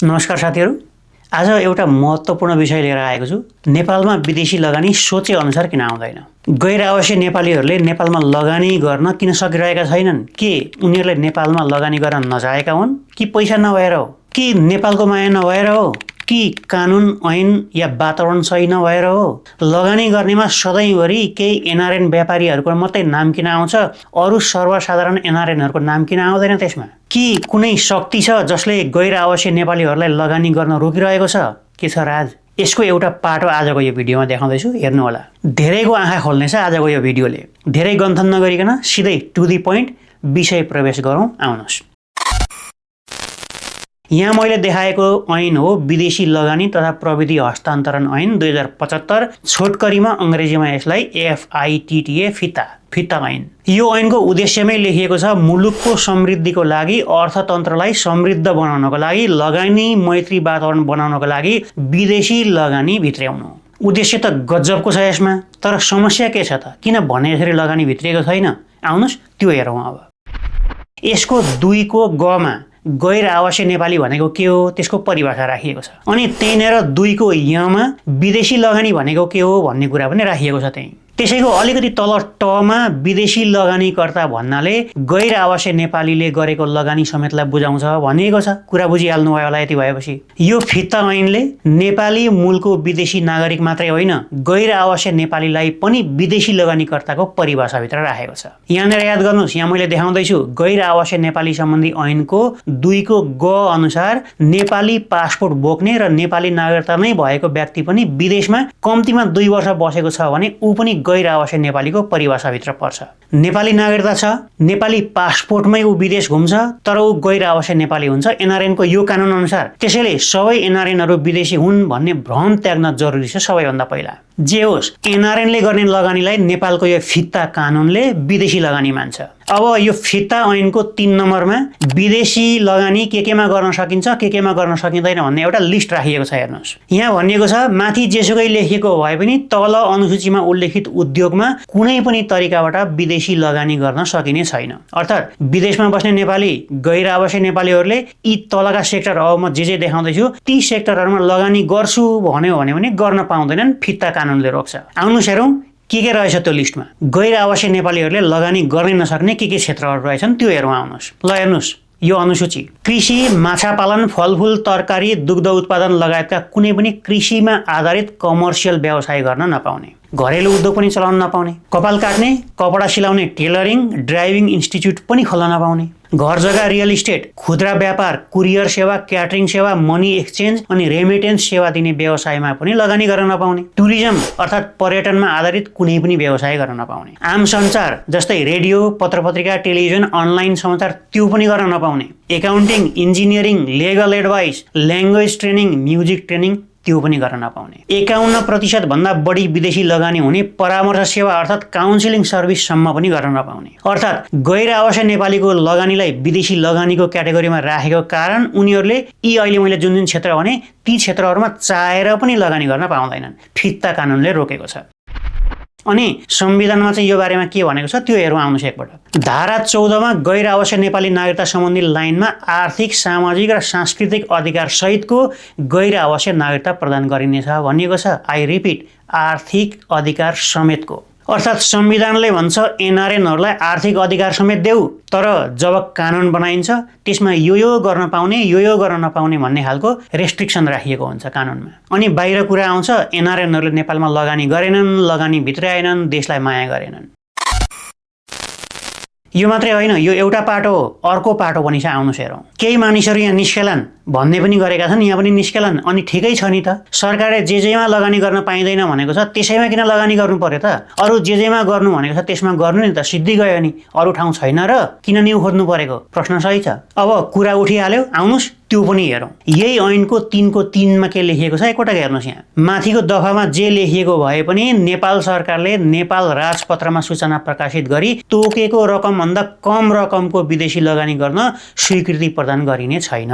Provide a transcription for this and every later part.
नमस्कार साथीहरू, आज एउटा महत्त्वपूर्ण विषय लिएर आएको छु। नेपालमा विदेशी लगानी सोचे अनुसार किन आउँदैन? गैर आवासीय नेपालीहरूले नेपालमा लगानी गर्न किन सकिरहेका छैनन्? के उनीहरूले नेपालमा लगानी गर्न नचाहेका हुन् कि पैसा नभएर हो? कि नेपालको माया नभएर हो? कि कानुन ऐन या वातावरण सही नभएर हो? लगानी गर्नेमा सधैँभरि केही एनआरएन व्यापारीहरूको मात्रै नाम किन आउँछ, अरू सर्वसाधारण एनआरएनहरूको नाम किन आउँदैन त्यसमा? कि कुनै शक्ति छ जसले गैर आवासीय नेपालीहरूलाई लगानी गर्न रोकिरहेको छ? के छ राज? यसको एउटा पाटो आजको यो भिडियोमा देखाउँदैछु, हेर्नु होला। धेरैको आँखा खोल्नेछ आजको यो भिडियोले। धेरै गन्थन नगरिकन सिधै टु दी पोइन्ट विषय प्रवेश गरौँ, आउनुहोस्। यहाँ मैले देखाएको ऐन हो विदेशी लगानी तथा प्रविधि हस्तान्तरण ऐन 2075। छोटकरीमा अङ्ग्रेजीमा यसलाई FITTA फित्ता ऐन। यो ऐनको उद्देश्यमै लेखिएको छ मुलुकको समृद्धिको लागि, अर्थतन्त्रलाई समृद्ध बनाउनको लागि, लगानी मैत्री वातावरण बनाउनको लागि विदेशी लगानी भित्र्याउनु। उद्देश्य त गजबको छ यसमा, तर समस्या के छ त? किन भने यसरी लगानी भित्रिएको छैन? आउनुहोस् त्यो हेरौँ अब। यसको 2 को गमा गैर आवासीय नेपाली भनेको के हो त्यसको परिभाषा राखिएको छ। अनि त्यहीँनिर 2 को यमा विदेशी लगानी भनेको के हो भन्ने कुरा पनि राखिएको छ त्यही। त्यसैको अलिकति तल टमा विदेशी लगानीकर्ता भन्नाले गैर आवासीय नेपालीले गरेको लगानी समेतलाई बुझाउँछ भनिएको छ। कुरा बुझिहाल्नु भयो होला यति भएपछि। यो फित्ता ऐनले नेपाली मूलको विदेशी नागरिक मात्रै होइन, गैर आवासीय नेपालीलाई पनि विदेशी लगानीकर्ताको परिभाषाभित्र राखेको छ। यहाँनिर याद गर्नुहोस्, यहाँ मैले देखाउँदैछु गैर आवासीय नेपाली सम्बन्धी ऐनको 2 को ग अनुसार नेपाली पासपोर्ट बोक्ने र नेपाली नागरिकता नै भएको व्यक्ति पनि विदेशमा कम्तीमा 2 वर्ष बसेको छ भने ऊ पनि गैर आवासीय नेपालीको परिभाषाभित्र पर्छ। नेपाली नागरिकता छ, नेपाली पासपोर्टमै ऊ विदेश घुम्छ, तर ऊ गैर आवासीय नेपाली हुन्छ एनआरएनको यो कानुन अनुसार। त्यसैले सबै एनआरएनहरू विदेशी हुन् भन्ने भ्रम त्याग्न जरुरी छ सबैभन्दा पहिला। जे होस्, एनआरएनले गर्ने लगानीलाई नेपालको यो फित्ता कानुनले विदेशी लगानी मान्छ। अब यो फित्ता ऐनको 3 नम्बरमा विदेशी लगानी केमा गर्न सकिन्छ, केमा गर्न सकिँदैन भन्ने एउटा लिस्ट राखिएको छ। हेर्नुहोस्, यहाँ भनिएको छ माथि जेसुकै लेखिएको भए पनि तल अनुसूचीमा उल्लेखित उद्योगमा कुनै पनि तरिकाबाट विदेशी लगानी गर्न सकिने छैन। अर्थात् विदेशमा बस्ने नेपाली गैर आवासीय नेपालीहरूले यी तलका सेक्टर, अब म जे देखाउँदैछु ती सेक्टरहरूमा लगानी गर्छु भन्यो भने पनि गर्न पाउँदैनन्, फित्ता कानुनले रोक्छ। आउनुहोस् हेरौँ के रहेछ त्यो लिस्टमा। गैर आवासीय नेपालीहरूले लगानी गर्नै नसक्ने के क्षेत्रहरू रहेछन् त्यो हेरौँ, आउनुहोस्। ल हेर्नुहोस् यो अनुसूची। कृषि, माछा पालन, फलफुल, तरकारी, दुग्ध उत्पादन लगायतका कुनै पनि कृषिमा आधारित कमर्सियल व्यवसाय गर्न नपाउने, घरेलु उद्योग पनि चलाउन नपाउने, कपाल काट्ने, कपडा सिलाउने, टेलरिङ, ड्राइभिङ इन्स्टिच्युट पनि खोल्न नपाउने, घर जग्गा, रियल इस्टेट, खुद्रा व्यापार, कुरियर सेवा, क्याटरिङ सेवा, मनी एक्सचेन्ज अनि रेमिटेन्स सेवा दिने व्यवसायमा पनि लगानी गर्न नपाउने, टुरिज्म अर्थात् पर्यटनमा आधारित कुनै पनि व्यवसाय गर्न नपाउने, आम सञ्चार जस्तै रेडियो, पत्रपत्रिका, टेलिभिजन, अनलाइन समाचार त्यो पनि गर्न नपाउने, accounting, engineering, legal advice, language training, music training त्यो पनि गर्न नपाउने। 51% भन्दा बढी विदेशी लगानी हुने परामर्श सेवा अर्थात् काउन्सिलिङ सर्भिससम्म पनि गर्न नपाउने। अर्थात् गैर आवासीय नेपालीको लगानीलाई विदेशी लगानीको क्याटेगोरीमा राखेको कारण उनीहरूले यी अहिले मैले जुन क्षेत्र भने ती क्षेत्रहरूमा चाहेर पनि लगानी गर्न पाउँदैनन्, फित्ता कानुनले रोकेको छ। अनि संविधानमा चाहिँ यो बारेमा के भनेको छ त्यो हेरौँ, आउनुहोस् एकपल्ट। धारा 14 मा गैर आवासीय नेपाली नागरिकता सम्बन्धी लाइनमा आर्थिक, सामाजिक र सांस्कृतिक अधिकार सहितको गैर आवासीय नागरिकता प्रदान गरिनेछ भनिएको छ। आई रिपिट, आर्थिक अधिकार समेतको। अर्थात् संविधानले भन्छ एनआरएनहरूलाई आर्थिक अधिकार समेत देऊ, तर जब कानुन बनाइन्छ त्यसमा यो गर्न पाउने, यो गर्न नपाउने भन्ने खालको रेस्ट्रिक्सन राखिएको हुन्छ कानुनमा। अनि बाहिर कुरा आउँछ एनआरएनहरूले नेपालमा लगानी गरेनन्, लगानी भित्र्याएनन्, देशलाई माया गरेनन्। यो मात्रै होइन, यो एउटा पाटो हो, अर्को पाटो पनि छ, आउनुहोस् हेरौँ। केही मानिसहरू यहाँ निस्केलान् भन्ने पनि गरेका छन्, यहाँ पनि निस्केलान्। अनि ठिकै छ नि त, सरकारले जेमा लगानी गर्न पाइँदैन भनेको छ त्यसैमा किन लगानी गर्नु पर्यो त? अरू जेमा गर्नु भनेको छ त्यसमा गर्नु नि त, सिद्धि गयो नि। अरू ठाउँ छैन र किन न्यु खोज्नु परेको? प्रश्न सही छ। अब कुरा उठिहाल्यो, आउनुहोस् त्यो पनि हेरौँ। यही ऐनको 3 को 3 मा के लेखिएको छ एकपटक हेर्नुहोस्। यहाँ माथिको दफामा जे लेखिएको भए पनि नेपाल सरकारले नेपाल राजपत्रमा सूचना प्रकाशित गरी तोकेको रकमभन्दा कम रकमको विदेशी लगानी गर्न स्वीकृति प्रदान गरिने छैन।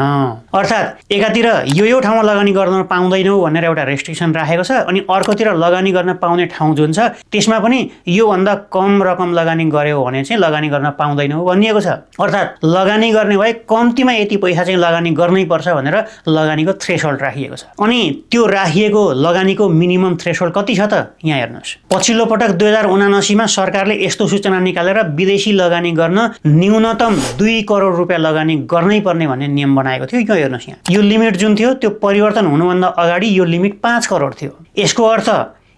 अर्थात् एकातिर यो ठाउँमा लगानी गर्न पाउँदैनौ भनेर एउटा रेस्ट्रिक्सन राखेको छ, अनि अर्कोतिर लगानी गर्न पाउने ठाउँ जुन छ त्यसमा पनि योभन्दा कम रकम लगानी गर्यो भने चाहिँ लगानी गर्न पाउँदैनौ भनिएको छ। अर्थात् लगानी गर्ने भए कम्तीमा यति पैसा चाहिँ लगानी गर्नै पर्छ भनेर लगानीको थ्रेसहोल्ड राखिएको छ। अनि त्यो राखिएको लगानीको मिनिमम थ्रेसहोल्ड कति छ त यहाँ हेर्नुहोस्। पछिल्लो पटक 2079 मा सरकारले यस्तो सूचना निकालेर विदेशी लगानी गर्न न्यूनतम 2 करोड रुपियाँ लगानी गर्नै पर्ने भन्ने नियम बनाएको थियो। यो हेर्नुहोस् यहाँ, यो लिमिट जुन थियो त्यो परिवर्तन हुनुभन्दा अगाडि यो लिमिट 5 करोड थियो। यसको अर्थ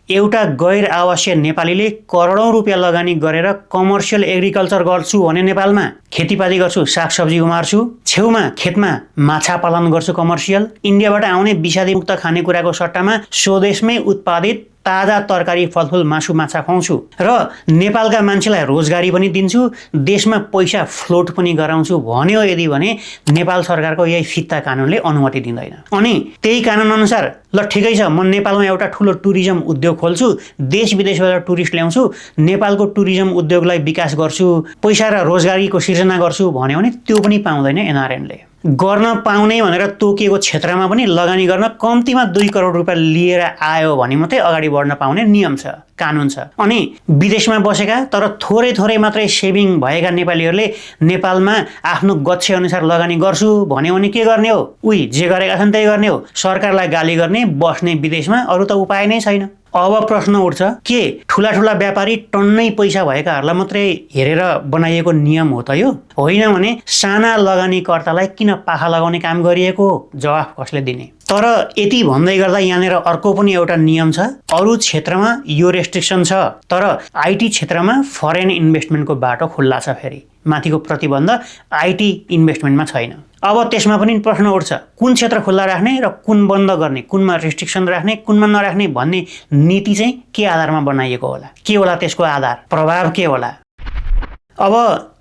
एउटा गैर आवासीय नेपालीले करोडौं रुपियाँ लगानी गरेर कमर्सियल एग्रिकल्चर गर्छु भने नेपालमा खेतीपाती गर्छु, सागसब्जी उमार्छु, छेउमा खेतमा माछा पालन गर्छु कमर्सियल, इन्डियाबाट आउने विषादी मुक्त खानेकुराको सट्टामा स्वदेशमै उत्पादित ताजा तरकारी फलफुल मासु माछा खुवाउँछु र नेपालका मान्छेलाई रोजगारी पनि दिन्छु, देशमा पैसा फ्लोट पनि गराउँछु भन्यो यदि भने नेपाल सरकारको यही फित्ता कानुनले अनुमति दिँदैन। अनि त्यही कानुन अनुसार ल ठिकै छ, म नेपालमा एउटा ठुलो टुरिज्म उद्योग खोल्छु, देश विदेशबाट टुरिस्ट ल्याउँछु, नेपालको टुरिज्म उद्योगलाई विकास गर्छु, पैसा र रोजगारीको सिर्जना गर्छु भन्यो भने त्यो पनि पाउँदैन एनआरएनले। गर्न पाउने भनेर तोकिएको क्षेत्रमा पनि लगानी गर्न कम्तीमा 2 करोड रुपियाँ लिएर आयो भने मात्रै अगाडि बढ्न पाउने नियम छ, कानुन छ। अनि विदेशमा बसेका तर थोरै थोरै मात्रै सेभिङ भएका नेपालीहरूले नेपालमा आफ्नो गच्छे अनुसार लगानी गर्छु भन्यो भने के गर्ने हो? उही जे गरेका छन् त्यही गर्ने हो, सरकारलाई गाली गर्ने, बस्ने विदेशमा, अरू त उपाय नै छैन। अब प्रश्न उठ्छ, के ठुला ठुला व्यापारी टन्नै पैसा भएकाहरूलाई मात्रै हेरेर बनाइएको नियम हो त यो? होइन भने साना लगानीकर्तालाई किन पाखा लगाउने काम गरिएको हो? जवाफ कसले दिने? तर यति भन्दै गर्दा यहाँनिर अर्को पनि एउटा नियम छ। अरू क्षेत्रमा यो रेस्ट्रिक्सन छ, तर आईटी क्षेत्रमा फरेन इन्भेस्टमेन्टको बाटो खुल्ला छ। फेरि माथिको प्रतिबन्ध आईटी इन्भेस्टमेन्टमा छैन। अब त्यसमा पनि प्रश्न उठ्छ, कुन क्षेत्र खुल्ला राख्ने र कुन बन्द गर्ने, कुनमा रेस्ट्रिक्सन राख्ने, कुनमा नराख्ने भन्ने नीति चाहिँ के आधारमा बनाइएको होला? के होला त्यसको आधार, प्रभाव के होला? अब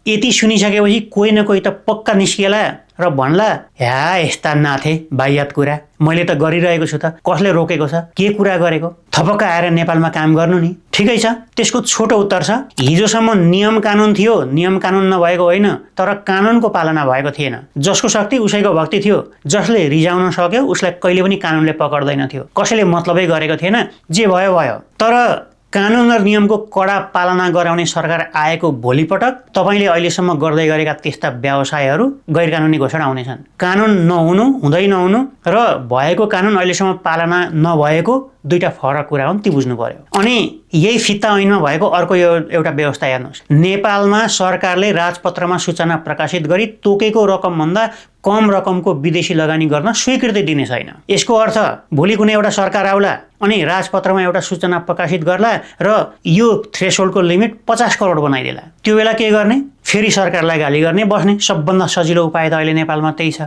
यति सुनिसकेपछि कोही न कोही त पक्का निस्किएला र भन्ला, ह्या यस्ता नाथे बाहियात कुरा, मैले त गरिरहेको छु त, कसले रोकेको छ, के कुरा गरेको, थपक्क आएर नेपालमा काम गर्नु नि। ठिकै छ, त्यसको छोटो उत्तर छ, हिजोसम्म नियम कानुन थियो, नियम कानुन नभएको होइन, तर कानुनको पालना भएको थिएन। जसको शक्ति उसैको भक्ति थियो, जसले रिजाउन सक्यो उसलाई कहिले पनि कानुनले पकड्दैन थियो, कसैले मतलबै गरेको थिएन, जे भयो भयो। तर कानुन र नियमको कडा पालना गराउने सरकार आएको भोलिपटक तपाईले अहिलेसम्म गर्दै गरेका त्यस्ता व्यवसायहरू गैर कानुनी घोषणा हुनेछन्। कानुन नहुनु, हुँदै नहुनु र भएको कानुन अहिलेसम्म पालना नभएको दुईटा फरक कुरा हुन्, ती बुझ्नु पर्यो। अनि यही फित्ता ऐनमा भएको अर्को एउटा व्यवस्था हेर्नुहोस्। नेपालमा सरकारले राजपत्रमा सूचना प्रकाशित गरी तोकेको रकमभन्दा कम रकमको विदेशी लगानी गर्न स्वीकृति दिने छैन। यसको अर्थ भोलि कुनै एउटा सरकार आउला अनि राजपत्रमा एउटा सूचना प्रकाशित गर्ला र यो थ्रेसहोल्डको लिमिट 50 करोड बनाइदेला। त्यो बेला के गर्ने? फेरि सरकारलाई गाली गर्ने, बस्ने। सबभन्दा सजिलो उपाय त अहिले नेपालमा त्यही छ।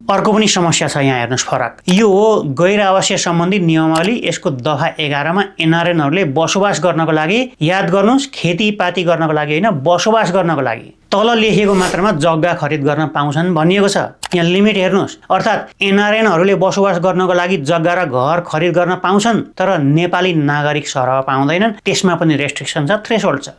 अर्को पनि समस्या छ यहाँ हेर्नुहोस्, फरक यो हो गैर आवासीय सम्बन्धी नियमावली। यसको दफा 11 मा एनआरएनहरूले बसोबास गर्नको लागि, याद गर्नुहोस्, खेतीपाती गर्नको लागि होइन, बसोबास गर्नको लागि तल लेखिएको मात्रामा जग्गा खरिद गर्न पाउँछन् भनिएको छ। यहाँ लिमिट हेर्नुहोस्, अर्थात् एनआरएनहरूले बसोबास गर्नको लागि जग्गा र घर खरिद गर्न पाउँछन्, तर नेपाली नागरिक सरह पाउँदैनन्। त्यसमा पनि रेस्ट्रिक्सन छ, थ्रेसहोल्ड छ।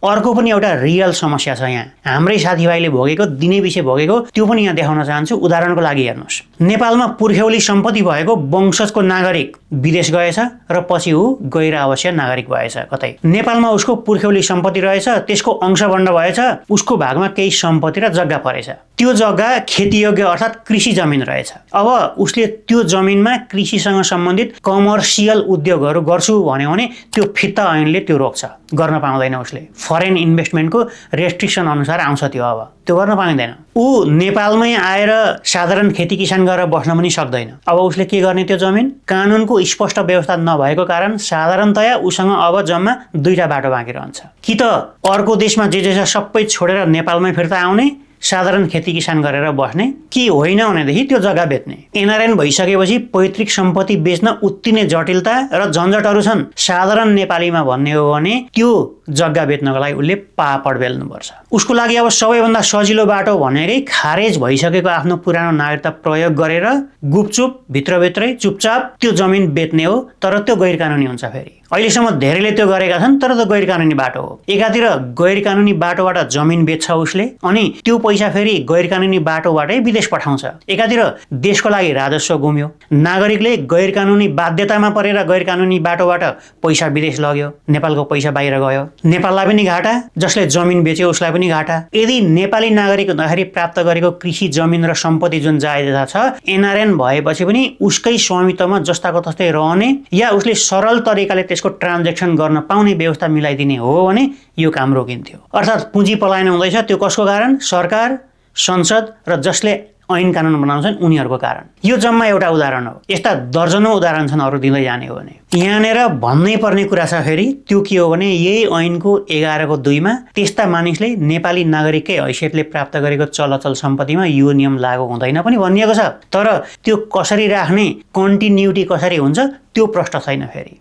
अर्को पनि एउटा रियल समस्या छ यहाँ, हाम्रै साथीभाइले भोगेको, दिनै विषय भोगेको, त्यो पनि यहाँ देखाउन चाहन्छु। उदाहरणको लागि हेर्नुहोस्, नेपालमा पुर्ख्यौली सम्पत्ति भएको वंशजको नागरिक विदेश गएछ र पछि ऊ गैर आवासीय नागरिक भएछ। कतै नेपालमा उसको पुर्ख्यौली सम्पत्ति रहेछ, त्यसको अंशबण्ड भएछ, उसको भागमा केही सम्पत्ति र जग्गा परेछ। त्यो जग्गा खेतीयोग्य अर्थात् कृषि जमिन रहेछ। अब उसले त्यो जमिनमा कृषिसँग सम्बन्धित कमर्सियल उद्योगहरू गर्छु भन्यो भने त्यो फित्ता ऐनले त्यो रोक्छ, गर्न पाउँदैन। उसले फरेन इन्भेस्टमेन्टको रेस्ट्रिक्सन अनुसार आउँछ त्यो। अब त्यो गर्न पाइँदैन। ऊ नेपालमै आएर साधारण खेती किसान गरेर बस्न पनि सक्दैन। अब उसले के गर्ने? त्यो जमिन कानुनको स्पष्ट व्यवस्था नभएको कारण साधारणतया उसँग अब जम्मा दुईटा बाटो बाँकी रहन्छ। कि त अर्को देशमा जे जे छ सबै छोडेर नेपालमै फिर्ता आउने, साधारण खेती किसान गरेर बस्ने, कि होइन भनेदेखि त्यो जग्गा बेच्ने। एनआरएन भइसकेपछि पैतृक सम्पत्ति बेच्न उत्ति नै जटिलता र झन्झटहरू छन्। साधारण नेपालीमा भन्ने हो भने त्यो जग्गा बेच्नको लागि उसले पापड बेल्नुपर्छ। उसको लागि अब सबैभन्दा सजिलो बाटो भनेकै खारेज भइसकेको आफ्नो पुरानो नागरिकता प्रयोग गरेर गुपचुप भित्रभित्रै चुपचाप त्यो जमिन बेच्ने हो। तर त्यो गैर कानुनी हुन्छ। फेरि अहिलेसम्म धेरैले त्यो गरेका छन्, तर त्यो गैर कानुनी बाटो हो। एकातिर गैर कानुनी बाटोबाट जमिन बेच्छ उसले, अनि त्यो पैसा फेरि गैर कानुनी बाटोबाटै विदेश पठाउँछ। एकातिर देशको लागि राजस्व गुम्यो, नागरिकले गैर कानुनी बाध्यतामा परेर गैर कानुनी बाटोबाट पैसा विदेश लग्यो, नेपालको पैसा बाहिर गयो, नेपाललाई पनि घाटा, जसले जमिन बेच्यो उसलाई पनि घाटा। यदि नेपाली नागरिक हुँदाखेरि प्राप्त गरेको कृषि जमिन र सम्पत्ति जुन जायजा छ एनआरएन भएपछि पनि उसकै स्वामित्वमा जस्ताको तस्तै रहने या उसले सरल तरिकाले त्यसको ट्रान्जेक्सन गर्न पाउने व्यवस्था मिलाइदिने हो भने यो काम रोकिन्थ्यो। अर्थात् पुँजी पलायन हुँदैछ, त्यो कसको कारण? सरकार, संसद र जसले ऐन कानुन बनाउँछन् उनीहरूको कारण। यो जम्मा एउटा उदाहरण हो। यस्ता दर्जनौं उदाहरण छन् अरू दिँदै जाने हो भने। यहाँनिर भन्नै पर्ने कुरा छ फेरि त्यो के हो भने यही ऐनको 11(2) मा त्यस्ता मानिसले नेपाली नागरिककै हैसियतले प्राप्त गरेको चलअचल सम्पत्तिमा यो नियम लागू हुँदैन पनि भनिएको छ। तर त्यो कसरी राख्ने, कन्टिन्युटी कसरी हुन्छ त्यो प्रश्न छैन फेरि।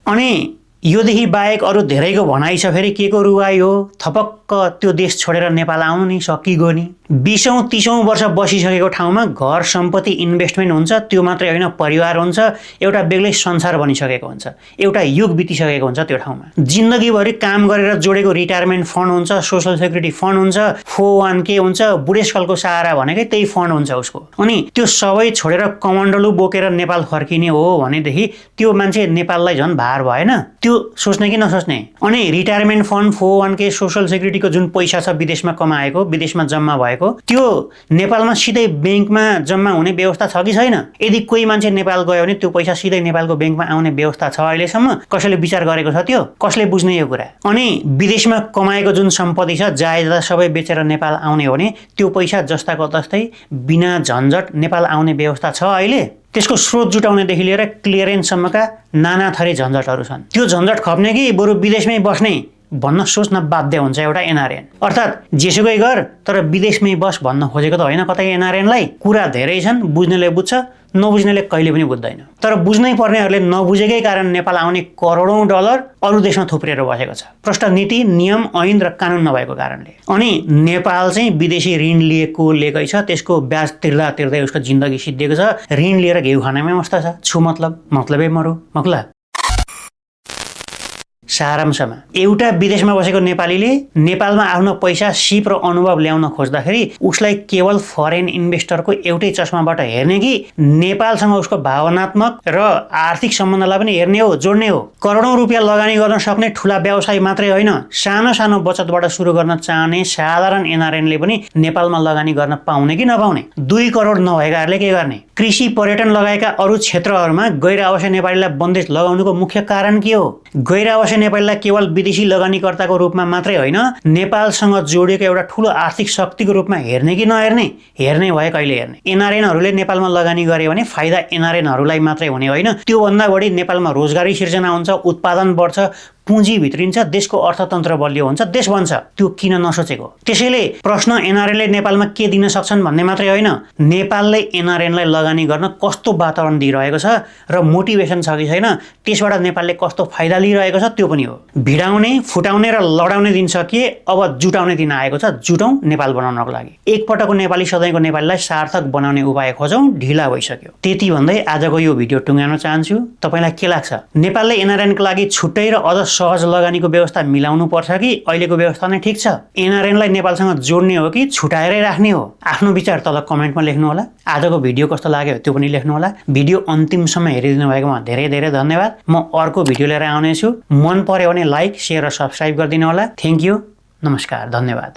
अनि योदेखि बाहेक अरू धेरैको भनाइ छ फेरि के को रुवाई हो, थपक्क त्यो देश छोडेर नेपाल आउनु नि, सकिगयो नि। 20औं-30औं वर्ष बसिसकेको ठाउँमा घर सम्पत्ति इन्भेस्टमेन्ट हुन्छ, त्यो मात्रै होइन परिवार हुन्छ, एउटा बेग्लै संसार बनिसकेको हुन्छ, एउटा युग बितिसकेको हुन्छ त्यो ठाउँमा। जिन्दगीभरि काम गरेर जोडेको रिटायरमेन्ट फन्ड हुन्छ, सोसल सेक्युरिटी फन्ड हुन्छ, 401k हुन्छ, बुढेसकालको सहारा भनेकै त्यही फन्ड हुन्छ उसको। अनि त्यो सबै छोडेर कमण्डलु बोकेर नेपाल फर्किने हो भनेदेखि त्यो मान्छे नेपाललाई झन् भार भएन? त्यो सोच्ने कि नसोच्ने? अनि रिटायरमेन्ट फन्ड, 401k, सोसल सेक्युरिटीको जुन पैसा छ विदेशमा कमाएको, विदेशमा जम्मा भएको, त्यो नेपालमा सिधै बैंकमा जम्मा हुने व्यवस्था छ कि छैन? यदि कोही मान्छे नेपाल गयो भने त्यो पैसा सिधै नेपालको बैंकमा आउने व्यवस्था छ अहिलेसम्म? कसैले विचार गरेको छ त्यो? कसले बुझ्ने यो कुरा? अनि विदेशमा कमाएको जुन सम्पत्ति छ जायजा सबै बेचेर नेपाल आउने हो भने त्यो पैसा जस्ताको तस्तै बिना झन्झट नेपाल आउने व्यवस्था छ अहिले? त्यसको स्रोत जुटाउनेदेखि लिएर क्लियरेन्ससम्मका नाना थरी झन्झटहरू छन्। त्यो झन्झट खप्ने कि बरु विदेशमै बस्ने भन्न सोच्न बाध्य हुन्छ एउटा एनआरएन। अर्थात् जेसुकै गर तर विदेशमै बस भन्न खोजेको त होइन कतै एनआरएनलाई। कुरा धेरै छन्, बुझ्नेले बुझ्छ, नबुझ्नेले कहिले पनि बुझ्दैन। तर बुझ्नै पर्नेहरूले नबुझेकै कारण नेपाल आउने करोडौं डलर अरू देशमा थुप्रिएर बसेको छ, प्रष्ट नीति, नियम, ऐन र कानुन नभएको कारणले। अनि नेपाल चाहिँ विदेशी ऋण लिएकै छ, त्यसको ब्याज तिर्दा तिर्दै उसको जिन्दगी सिद्धिएको छ। ऋण लिएर घिउ खानेमै मस्त छ, छु मतलबै मरु मक्ला। सारांशमा एउटा विदेशमा बसेको नेपालीले नेपालमा आफ्नो पैसा सिप र अनुभव ल्याउन खोज्दाखेरि उसलाई केवल फरेन इन्भेस्टरको एउटै चस्माबाट हेर्ने कि नेपालसँग उसको भावनात्मक र आर्थिक सम्बन्धलाई पनि हेर्ने हो, जोड्ने हो? करोडौं रुपियाँ लगानी गर्न सक्ने ठूला व्यवसाय मात्रै होइन, सानो सानो बचतबाट सुरु गर्न चाहने साधारण एनआरएनले पनि नेपालमा लगानी गर्न पाउने कि नपाउने? 2 करोड नभएकाहरूले के गर्ने? कृषि, पर्यटन लगायतका अरू क्षेत्रहरूमा गैर आवासीय नेपालीलाई बन्देज लगाउनुको मुख्य कारण के हो? गैर आवासीय नेपालीलाई केवल विदेशी लगानीकर्ताको रूपमा मात्रै होइन, नेपालसँग जोडिएको एउटा ठूलो आर्थिक शक्तिको रूपमा हेर्ने कि नहेर्ने? हेर्ने भए कहिले हेर्ने? एनआरएनहरूले नेपालमा लगानी गरे भने फाइदा एनआरएनहरूलाई मात्रै हुने होइन, त्योभन्दा बढी नेपालमा रोजगारी सिर्जना हुन्छ, उत्पादन बढ्छ, पुँजी भित्रिन्छ, देशको अर्थतन्त्र बलियो हुन्छ, देश बन्छ। त्यो किन नसोचेको? त्यसैले प्रश्न एनआरएनले नेपालमा के दिन सक्छन् भन्ने मात्रै होइन, नेपालले एनआरएनलाई लगानी गर्न कस्तो वातावरण दिइरहेको छ र मोटिभेसन छ कि छैन, त्यसबाट नेपालले कस्तो फाइदा लिइरहेको छ त्यो पनि हो। भिडाउने, फुटाउने र लडाउने दिन सकिए, अब जुटाउने दिन आएको छ। जुटौं नेपाल बनाउनको लागि। एकपटकको नेपाली सधैँको नेपालीलाई सार्थक बनाउने उपाय खोजौं, ढिला भइसक्यो। त्यति भन्दै आजको यो भिडियो टुङ्गाउन चाहन्छु। तपाईलाई के लाग्छ? नेपालले एनआरएनको लागि छुट्टै र अझ सहज लगानीको व्यवस्था मिलाउनु पर्छ कि अहिलेको व्यवस्था नै ठिक छ? एनआरएनलाई नेपालसँग जोड्ने हो कि छुटाएरै राख्ने हो? आफ्नो विचार तल कमेन्टमा लेख्नु होला। आजको भिडियो कस्तो लाग्यो त्यो पनि लेख्नु होला। भिडियो अन्तिमसम्म हेरिदिनु भएकोमा धेरै धेरै धन्यवाद। म अर्को भिडियो लिएर आउनेछु। मन पर्यो भने लाइक, शेयर र सब्स्क्राइब गरिदिनु होला। थ्यांक यू, नमस्कार, धन्यवाद।